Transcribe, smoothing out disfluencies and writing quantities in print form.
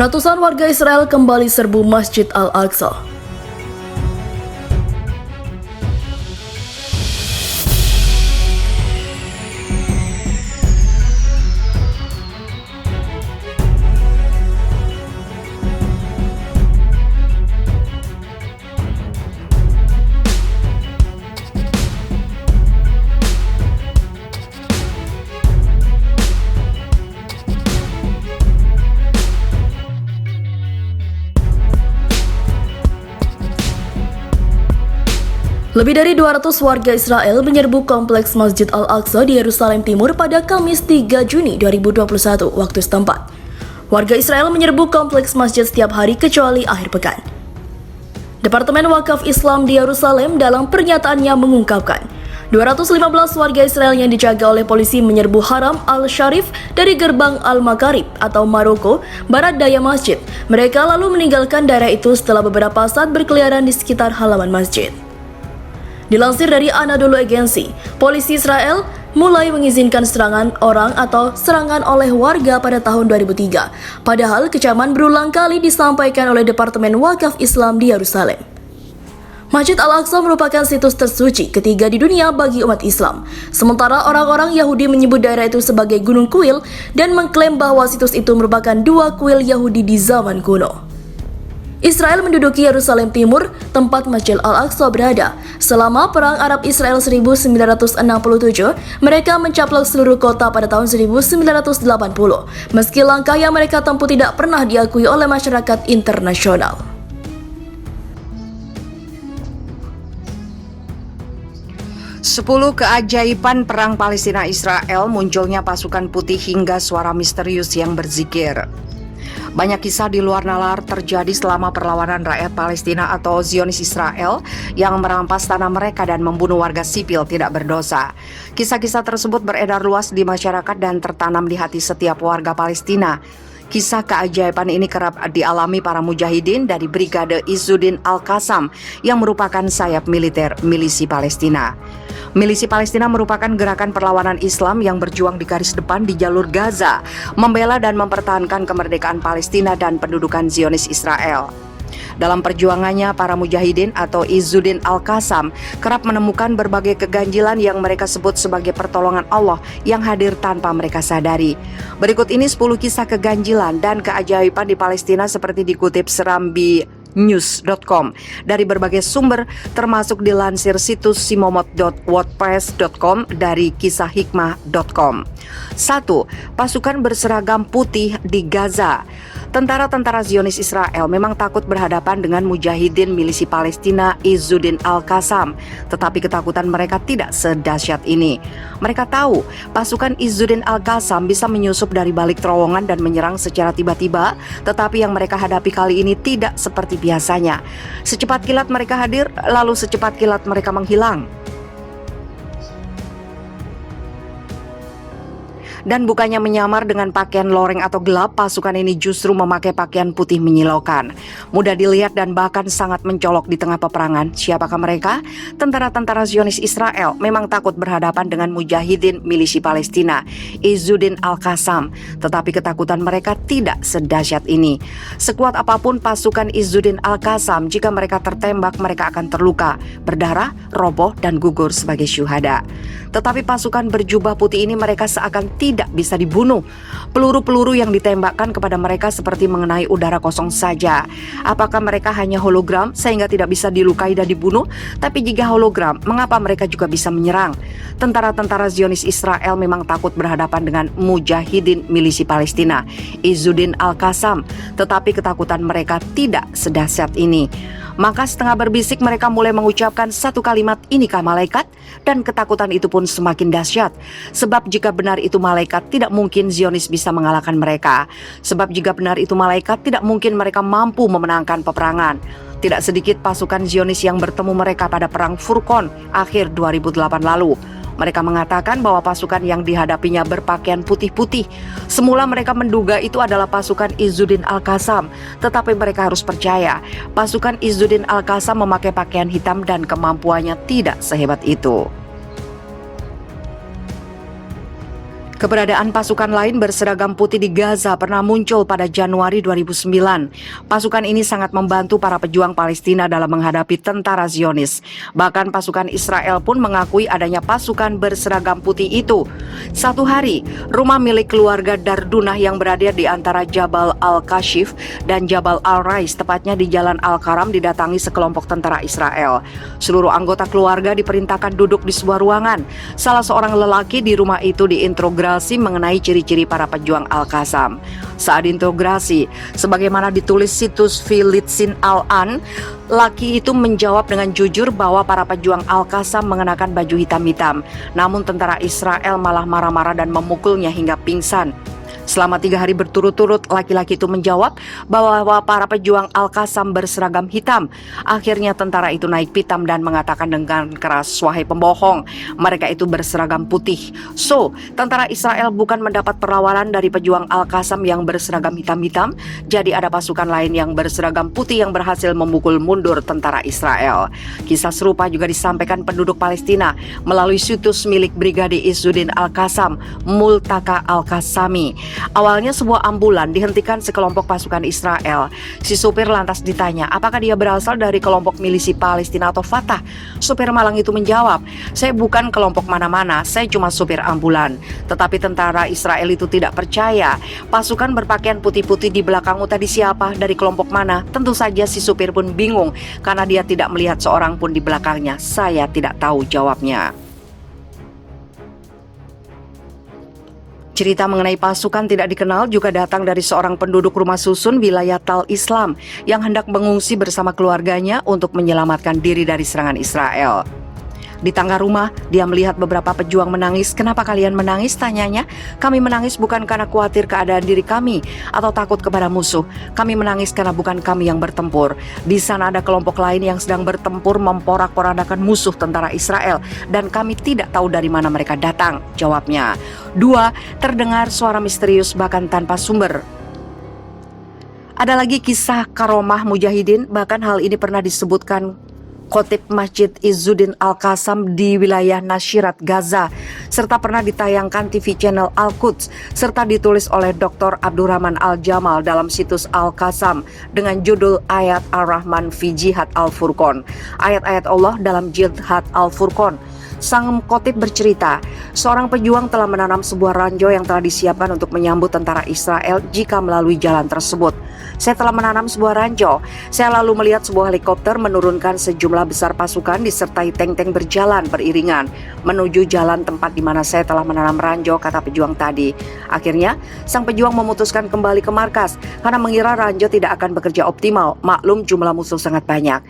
Ratusan warga Israel kembali serbu Masjid Al-Aqsa. Lebih dari 200 warga Israel menyerbu kompleks Masjid Al-Aqsa di Yerusalem Timur pada Kamis 3 Juni 2021 waktu setempat. Warga Israel menyerbu kompleks masjid setiap hari kecuali akhir pekan. Departemen Wakaf Islam di Yerusalem dalam pernyataannya mengungkapkan, 215 warga Israel yang dijaga oleh polisi menyerbu Haram Al-Sharif dari gerbang Al-Makarib atau Maroko, barat daya masjid. Mereka lalu meninggalkan daerah itu setelah beberapa saat berkeliaran di sekitar halaman masjid. Dilansir dari Anadolu Agency, polisi Israel mulai mengizinkan serangan orang atau serangan oleh warga pada tahun 2003. Padahal kecaman berulang kali disampaikan oleh Departemen Wakaf Islam di Yerusalem. Masjid Al-Aqsa merupakan situs tersuci ketiga di dunia bagi umat Islam. Sementara orang-orang Yahudi menyebut daerah itu sebagai Gunung Kuil dan mengklaim bahwa situs itu merupakan dua kuil Yahudi di zaman kuno. Israel menduduki Yerusalem Timur, tempat Masjid Al-Aqsa berada. Selama Perang Arab-Israel 1967, mereka mencaplok seluruh kota pada tahun 1980. Meski langkah yang mereka tempuh tidak pernah diakui oleh masyarakat internasional. Sepuluh keajaiban perang Palestina-Israel, munculnya pasukan putih hingga suara misterius yang berzikir. Banyak kisah di luar nalar terjadi selama perlawanan rakyat Palestina atau Zionis Israel yang merampas tanah mereka dan membunuh warga sipil tidak berdosa. Kisah-kisah tersebut beredar luas di masyarakat dan tertanam di hati setiap warga Palestina. Kisah keajaiban ini kerap dialami para mujahidin dari Brigade Izzuddin Al-Qassam yang merupakan sayap militer milisi Palestina. Milisi Palestina merupakan gerakan perlawanan Islam yang berjuang di garis depan di jalur Gaza, membela dan mempertahankan kemerdekaan Palestina dan pendudukan Zionis Israel. Dalam perjuangannya, para mujahidin atau Izzuddin Al-Qassam kerap menemukan berbagai keganjilan yang mereka sebut sebagai pertolongan Allah yang hadir tanpa mereka sadari. Berikut ini 10 kisah keganjilan dan keajaiban di Palestina seperti dikutip Serambi News.com dari berbagai sumber termasuk dilansir situs simomot.wordpress.com dari kisahhikmah.com. 1. Pasukan berseragam putih di Gaza. Tentara-tentara Zionis Israel memang takut berhadapan dengan mujahidin milisi Palestina Izzuddin Al-Qassam, tetapi ketakutan mereka tidak sedahsyat ini. Mereka tahu pasukan Izzuddin Al-Qassam bisa menyusup dari balik terowongan dan menyerang secara tiba-tiba, tetapi yang mereka hadapi kali ini tidak seperti biasanya. Secepat kilat mereka hadir, lalu secepat kilat mereka menghilang. Dan bukannya menyamar dengan pakaian loreng atau gelap, pasukan ini justru memakai pakaian putih menyilaukan. Mudah dilihat dan bahkan sangat mencolok di tengah peperangan. Siapakah mereka? Tentara-tentara Zionis Israel memang takut berhadapan dengan mujahidin milisi Palestina, Izzuddin Al-Qassam. Tetapi ketakutan mereka tidak sedahsyat ini. Sekuat apapun pasukan Izzuddin Al-Qassam, jika mereka tertembak, mereka akan terluka, berdarah, roboh, dan gugur sebagai syuhada. Tetapi pasukan berjubah putih ini mereka seakan tidak bisa dibunuh. Peluru-peluru yang ditembakkan kepada mereka seperti mengenai udara kosong saja. Apakah mereka hanya hologram sehingga tidak bisa dilukai dan dibunuh? Tapi jika hologram, mengapa mereka juga bisa menyerang? Tentara-tentara Zionis Israel memang takut berhadapan dengan mujahidin milisi Palestina, Izzuddin Al-Qassam, tetapi ketakutan mereka tidak sedahsyat ini. Maka setengah berbisik mereka mulai mengucapkan satu kalimat, "Inikah malaikat?" Dan ketakutan itu pun semakin dahsyat. Sebab jika benar itu malaikat, tidak mungkin Zionis bisa mengalahkan mereka. Sebab jika benar itu malaikat, tidak mungkin mereka mampu memenangkan peperangan. Tidak sedikit pasukan Zionis yang bertemu mereka pada perang Furqan akhir 2008 lalu. Mereka mengatakan bahwa pasukan yang dihadapinya berpakaian putih-putih. Semula mereka menduga itu adalah pasukan Izzuddin Al-Qassam, tetapi mereka harus percaya pasukan Izzuddin Al-Qassam memakai pakaian hitam dan kemampuannya tidak sehebat itu. Keberadaan pasukan lain berseragam putih di Gaza pernah muncul pada Januari 2009. Pasukan ini sangat membantu para pejuang Palestina dalam menghadapi tentara Zionis. Bahkan pasukan Israel pun mengakui adanya pasukan berseragam putih itu. Satu hari, rumah milik keluarga Dardunah yang berada di antara Jabal Al-Kashif dan Jabal Al-Rais, tepatnya di Jalan Al-Karam, didatangi sekelompok tentara Israel. Seluruh anggota keluarga diperintahkan duduk di sebuah ruangan. Salah seorang lelaki di rumah itu diinterogasi mengenai ciri-ciri para pejuang Al-Qassam. Saat diinterogasi, sebagaimana ditulis situs Filitsin Al-An, laki itu menjawab dengan jujur bahwa para pejuang Al-Qassam mengenakan baju hitam-hitam. Namun tentara Israel malah marah-marah dan memukulnya hingga pingsan. Selama 3 hari berturut-turut, laki-laki itu menjawab bahwa para pejuang Al-Qassam berseragam hitam. Akhirnya tentara itu naik pitam dan mengatakan dengan keras, "Wahai pembohong, mereka itu berseragam putih." So, tentara Israel bukan mendapat perlawanan dari pejuang Al-Qassam yang berseragam hitam-hitam. Jadi ada pasukan lain yang berseragam putih yang berhasil memukul mundur tentara Israel. Kisah serupa juga disampaikan penduduk Palestina melalui situs milik Brigade Izzuddin Al-Qassam, Multaka Al-Qassami. Awalnya sebuah ambulan dihentikan sekelompok pasukan Israel. Si supir lantas ditanya apakah dia berasal dari kelompok milisi Palestina atau Fatah. Supir malang itu menjawab, "Saya bukan kelompok mana-mana, saya cuma supir ambulan." Tetapi tentara Israel itu tidak percaya. Pasukan berpakaian putih-putih di belakangmu tadi siapa, dari kelompok mana? Tentu saja si supir pun bingung karena dia tidak melihat seorang pun di belakangnya. "Saya tidak tahu," jawabnya. Cerita mengenai pasukan tidak dikenal juga datang dari seorang penduduk rumah susun wilayah Tal Islam yang hendak mengungsi bersama keluarganya untuk menyelamatkan diri dari serangan Israel. Di tangga rumah, dia melihat beberapa pejuang menangis. "Kenapa kalian menangis?" tanyanya. "Kami menangis bukan karena khawatir keadaan diri kami atau takut kepada musuh. Kami menangis karena bukan kami yang bertempur. Di sana ada kelompok lain yang sedang bertempur memporak-porandakan musuh tentara Israel dan kami tidak tahu dari mana mereka datang," jawabnya. 2. Terdengar suara misterius bahkan tanpa sumber. Ada lagi kisah karomah mujahidin, bahkan hal ini pernah disebutkan Khotib Masjid Izzuddin Al-Qassam di wilayah Nashirat, Gaza, serta pernah ditayangkan TV channel Al-Quds, serta ditulis oleh Dr. Abdurrahman Al-Jamal dalam situs Al-Qassam dengan judul Ayat Ar-Rahman fi Jihad Al-Furqan, ayat-ayat Allah dalam Jihad Al-Furqan. Sang khotib bercerita, seorang pejuang telah menanam sebuah ranjau yang telah disiapkan untuk menyambut tentara Israel jika melalui jalan tersebut. "Saya telah menanam sebuah ranjau. Saya lalu melihat sebuah helikopter menurunkan sejumlah besar pasukan disertai tank-tank berjalan beriringan menuju jalan tempat di mana saya telah menanam ranjau," kata pejuang tadi. Akhirnya, sang pejuang memutuskan kembali ke markas karena mengira ranjau tidak akan bekerja optimal. Maklum jumlah musuh sangat banyak.